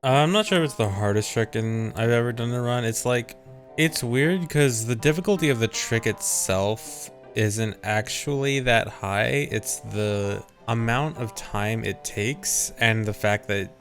I'm not sure if it's the hardest trick I've ever done to run. It's like, it's weird because the difficulty of the trick itself isn't actually that high. It's the amount of time it takes and the fact that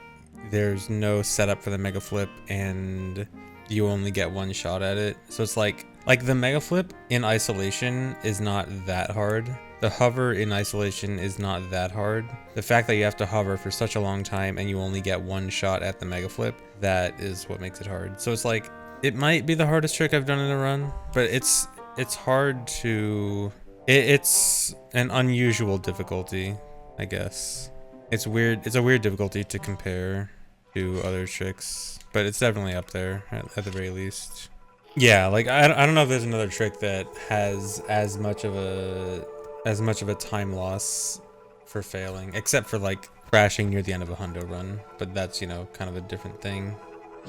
there's no setup for the mega flip and you only get one shot at it. So it's like the mega flip in isolation is not that hard. The hover in isolation is not that hard. The fact that you have to hover for such a long time and you only get one shot at the mega flip, that is what makes it hard. So it's like, it might be the hardest trick I've done in a run, but it's hard to, it's an unusual difficulty, I guess. It's weird, it's a weird difficulty to compare to other tricks, but it's definitely up there at the very least. Yeah, like I don't know if there's another trick that has as much of a time loss for failing, except for like crashing near the end of a hundo run, but that's, you know, kind of a different thing.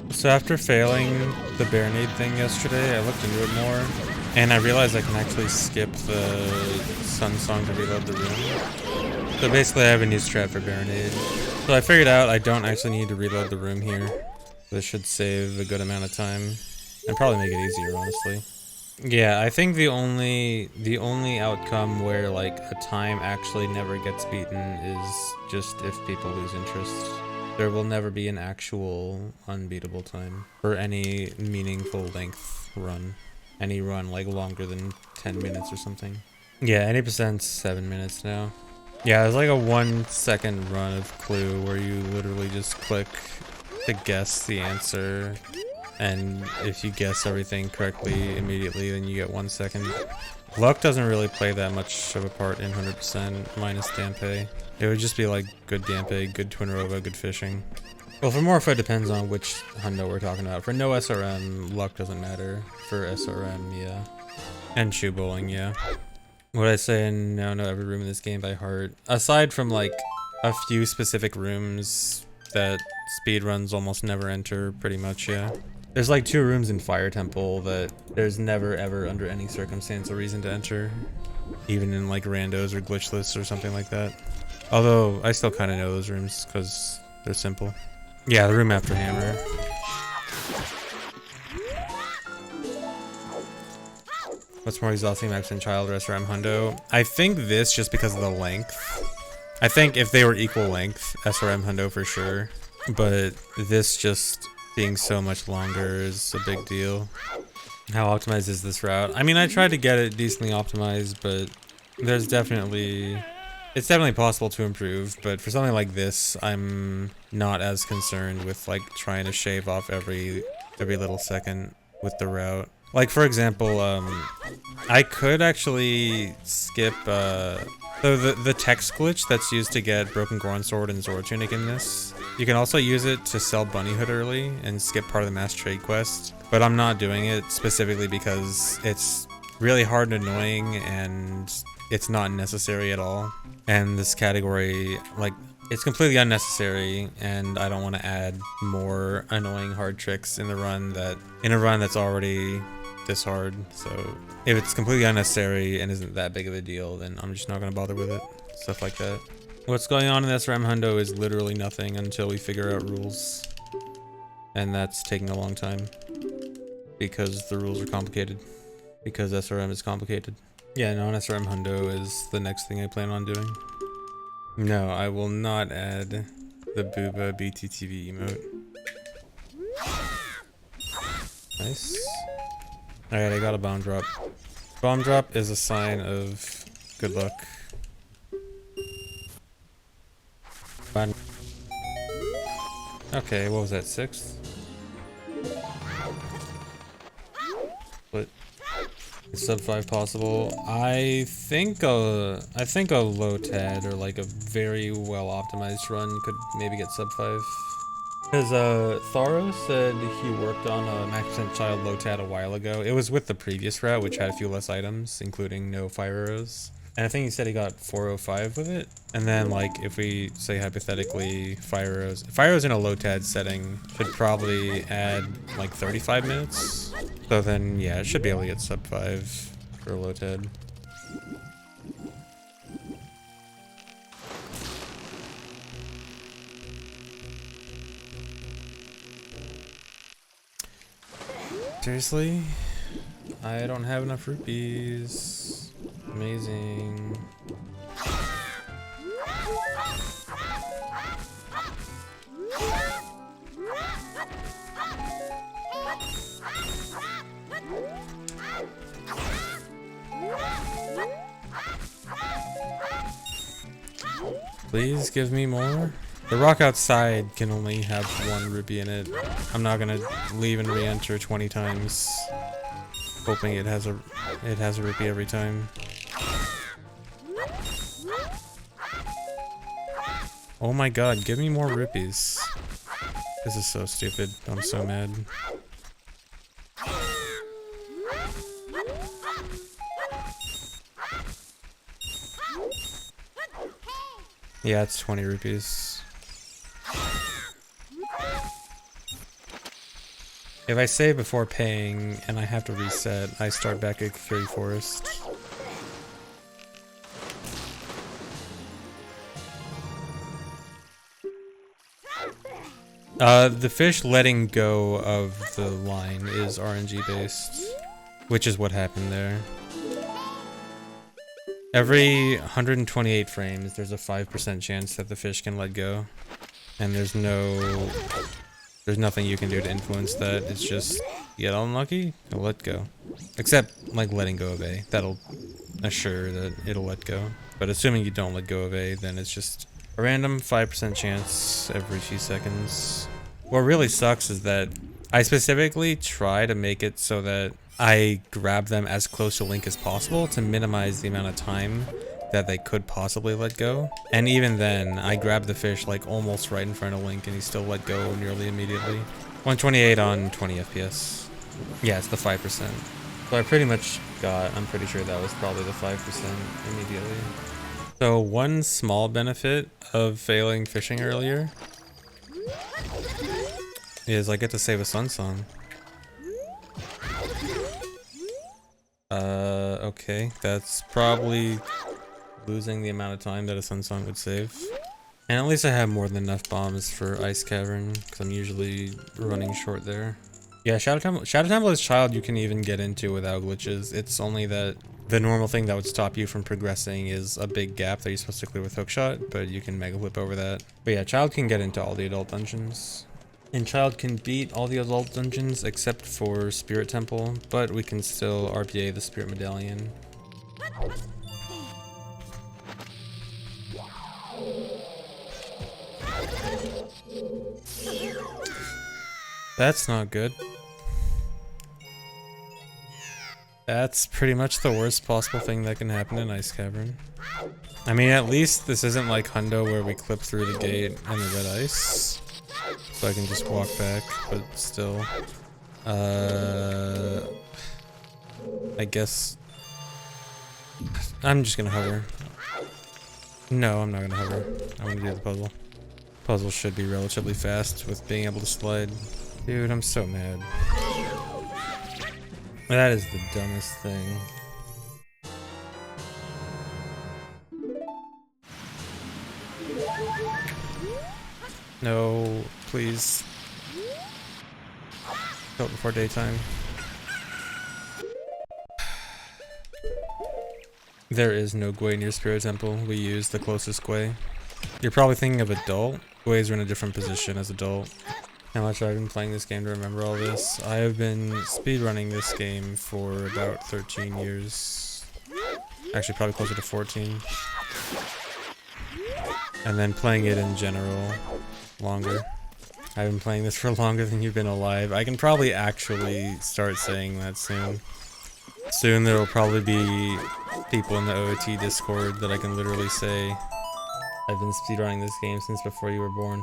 So after failing the Baronade thing yesterday, I looked into it more, and I realized I can actually skip the Sun Song to reload the room. So basically I have a new strat for Baronade. So I figured out I don't actually need to reload the room here. This should save a good amount of time, and probably make it easier, honestly. Yeah, I think the only outcome where like a time actually never gets beaten is just if people lose interest. There will never be an actual unbeatable time for any meaningful length run. Any run like longer than 10 minutes or something. Yeah, 80%'s 7 minutes now. Yeah, it's like a 1 second run of Clue where you literally just click to guess the answer, and if you guess everything correctly immediately, then you get 1 second. Luck doesn't really play that much of a part in 100% minus Dampe. It would just be like good Dampe, good Twin Rova, good fishing. Well, for Morpho, it depends on which hundo we're talking about. For no SRM, luck doesn't matter. For SRM, yeah. And shoe bowling, yeah. Would I say I now know every room in this game by heart? Aside from like a few specific rooms that speedruns almost never enter, pretty much, yeah. There's like 2 rooms in Fire Temple that there's never ever under any circumstance a reason to enter. Even in like randos or glitchless or something like that. Although I still kind of know those rooms because they're simple. Yeah, the room after Hammer. What's more exhausting, Max and Child or SRM Hundo? I think this just because of the length. I think if they were equal length, SRM Hundo for sure. But this just being so much longer is a big deal. How optimized is this route? I mean, I tried to get it decently optimized, but there's definitely... It's definitely possible to improve, but for something like this, I'm not as concerned with like trying to shave off every little second with the route. Like for example, I could actually skip so the text glitch that's used to get Broken Goron Sword and Zora Tunic in this. You can also use it to sell Bunny Hood early and skip part of the mass trade quest, but I'm not doing it specifically because it's really hard and annoying and it's not necessary at all. And this category, like, it's completely unnecessary, and I don't want to add more annoying hard tricks in a run that's already this hard. So if it's completely unnecessary and isn't that big of a deal, then I'm just not going to bother with it. Stuff like that. What's going on in SRM Hundo is literally nothing until we figure out rules. And that's taking a long time. Because the rules are complicated. Because SRM is complicated. Yeah, non-SRM Hundo is the next thing I plan on doing. No, I will not add the Booba BTTV emote. Nice. Alright, I got a bomb drop. Bomb drop is a sign of good luck. Fine. Okay, what was that, 6th? What? Is sub 5 possible? I think a low TAD or like a very well optimized run could maybe get sub 5. Because Tharo said he worked on a Max Percent Child low TAD a while ago. It was with the previous route, which had a few less items, including no fire arrows. And I think he said he got 405 with it. And then like if we say hypothetically fire arrows in a low TAD setting should probably add like 35 minutes. So then yeah, it should be able to get sub 5 for a low TAD. Seriously? I don't have enough rupees. Amazing. Please give me more. The rock outside can only have 1 rupee in it. I'm not gonna leave and re-enter 20 times, hoping it has a rupee every time. Oh my god, give me more rupees. This is so stupid. I'm so mad. Yeah, it's 20 rupees. If I save before paying and I have to reset, I start back at Fury Forest. The fish letting go of the line is RNG based, which is what happened there. Every 128 frames, there's a 5% chance that the fish can let go, and there's nothing you can do to influence that. It's just, you get unlucky, it'll let go. Except, like, letting go of A. That'll assure that it'll let go. But assuming you don't let go of A, then it's just a random 5% chance every few seconds. What really sucks is that I specifically try to make it so that I grab them as close to Link as possible to minimize the amount of time that they could possibly let go. And even then, I grab the fish like almost right in front of Link and he still let go nearly immediately. 128 on 20 FPS. Yeah, it's the 5%. So I pretty much got, I'm pretty sure that was probably the 5% immediately. So one small benefit of failing fishing earlier is I get to save a Sun Song. Okay, that's probably losing the amount of time that a Sun Song would save. And at least I have more than enough bombs for Ice Cavern, because I'm usually running short there. Yeah, Shadow Temple is Child you can even get into without glitches. It's only that the normal thing that would stop you from progressing is a big gap that you're supposed to clear with Hookshot, but you can Mega Whip over that. But yeah, Child can get into all the adult dungeons. And Child can beat all the adult dungeons except for Spirit Temple, but we can still RPA the Spirit Medallion. That's not good. That's pretty much the worst possible thing that can happen in Ice Cavern. I mean, at least this isn't like Hundo where we clip through the gate and the red ice. So I can just walk back, but still. I guess I'm just gonna hover. No, I'm not gonna hover. I'm gonna do the puzzle. Puzzle should be relatively fast with being able to slide. Dude, I'm so mad. That is the dumbest thing. No, please. Go before daytime. There is no Gwei near Spirit Temple. We use the closest Gwei. You're probably thinking of adult. Gweis are in a different position as adult. How much I've been playing this game to remember all this. I have been speedrunning this game for about 13 years. Actually, probably closer to 14. And then playing it in general longer. I've been playing this for longer than you've been alive. I can probably actually start saying that soon. Soon there will probably be people in the OOT Discord that I can literally say, I've been speedrunning this game since before you were born.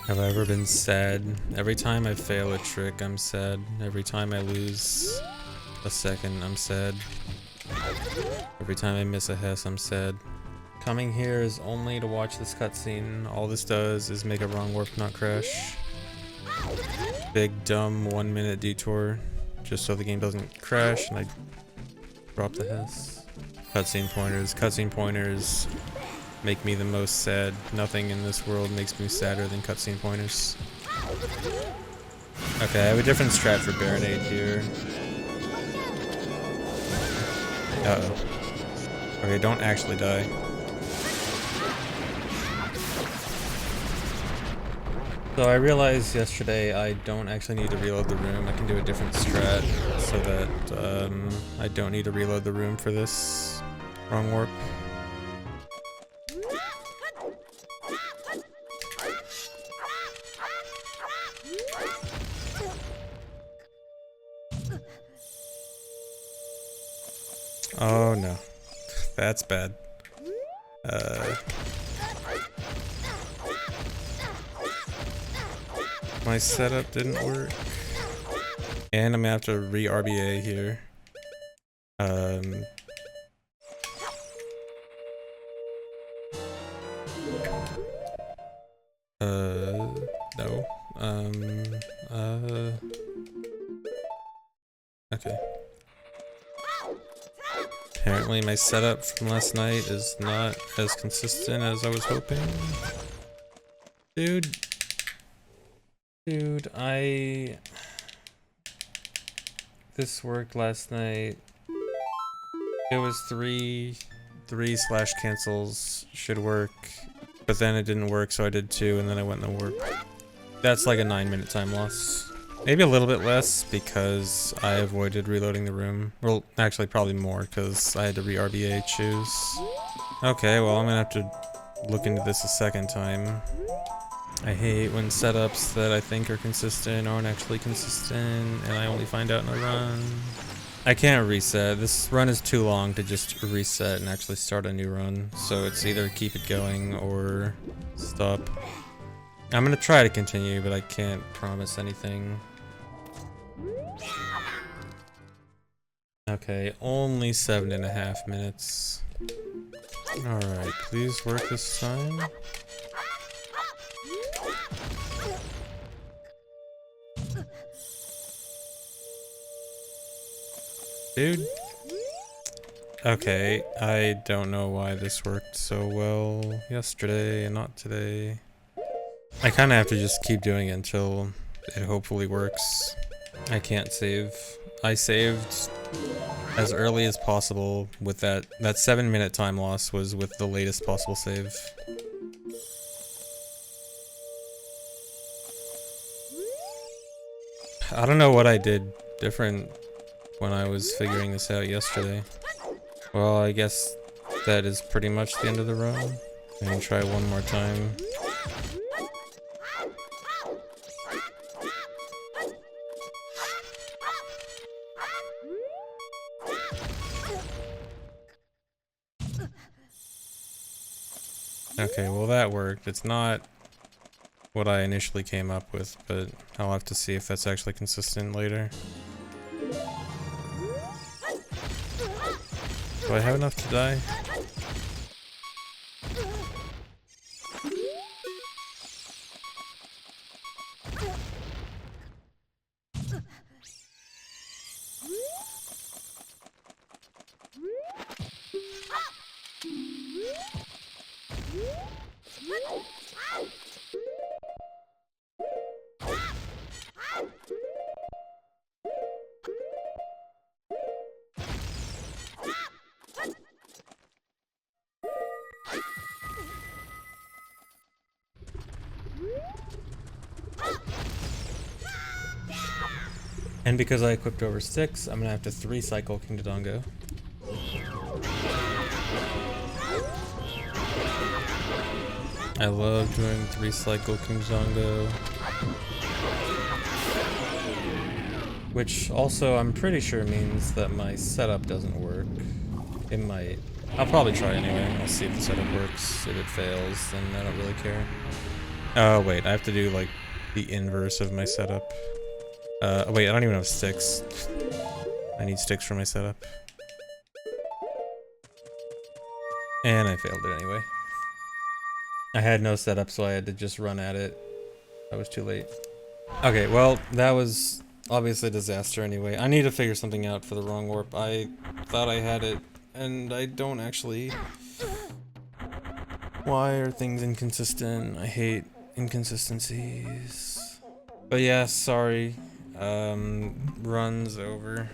Have I ever been sad? Every time I fail a trick, I'm sad. Every time I lose a second, I'm sad. Every time I miss a Hess, I'm sad. Coming here is only to watch this cutscene. All this does is make a wrong warp not crash. Big dumb 1 minute detour just so the game doesn't crash and I drop the Hess. Cutscene pointers make me the most sad. Nothing in this world makes me sadder than cutscene pointers. Okay, I have a different strat for Baronade here. Uh-oh. Okay, don't actually die. So I realized yesterday I don't actually need to reload the room. I can do a different strat so that I don't need to reload the room for this wrong warp. Oh no, that's bad. My setup didn't work. And I'm gonna have to re-RBA here. No. Okay. Apparently my setup from last night is not as consistent as I was hoping. Dude, this worked last night. It was three slash cancels should work, but then it didn't work, so I did 2, and then I went in the warp. That's like a 9-minute time loss. Maybe a little bit less because I avoided reloading the room. Well, actually probably more because I had to re-RBA choose. Okay, well I'm gonna have to look into this a second time. I hate when setups that I think are consistent aren't actually consistent and I only find out in a run. I can't reset. This run is too long to just reset and actually start a new run. So it's either keep it going or stop. I'm gonna try to continue, but I can't promise anything. Okay, only 7.5 minutes. Alright, please work this time. Dude. Okay, I don't know why this worked so well yesterday and not today. I kinda have to just keep doing it until it hopefully works. I can't save. I saved as early as possible with that 7-minute time loss was with the latest possible save. I don't know what I did different when I was figuring this out yesterday. Well, I guess that is pretty much the end of the run. I'm gonna try one more time. Okay, well that worked. It's not what I initially came up with, but I'll have to see if that's actually consistent later. Do I have enough to die? And because I equipped over 6, I'm gonna have to 3-cycle King Dodongo. I love doing 3-cycle King Dodongo. Which also, I'm pretty sure means that my setup doesn't work. It might. I'll probably try anyway. I'll see if the setup works. If it fails, then I don't really care. Oh, wait. I have to do, like, the inverse of my setup. Wait, I don't even have sticks. I need sticks for my setup. And I failed it anyway. I had no setup, so I had to just run at it. I was too late. Okay, well, that was obviously a disaster anyway. I need to figure something out for the wrong warp. I thought I had it, and I don't actually. Why are things inconsistent? I hate inconsistencies. But yeah, sorry. Run's over.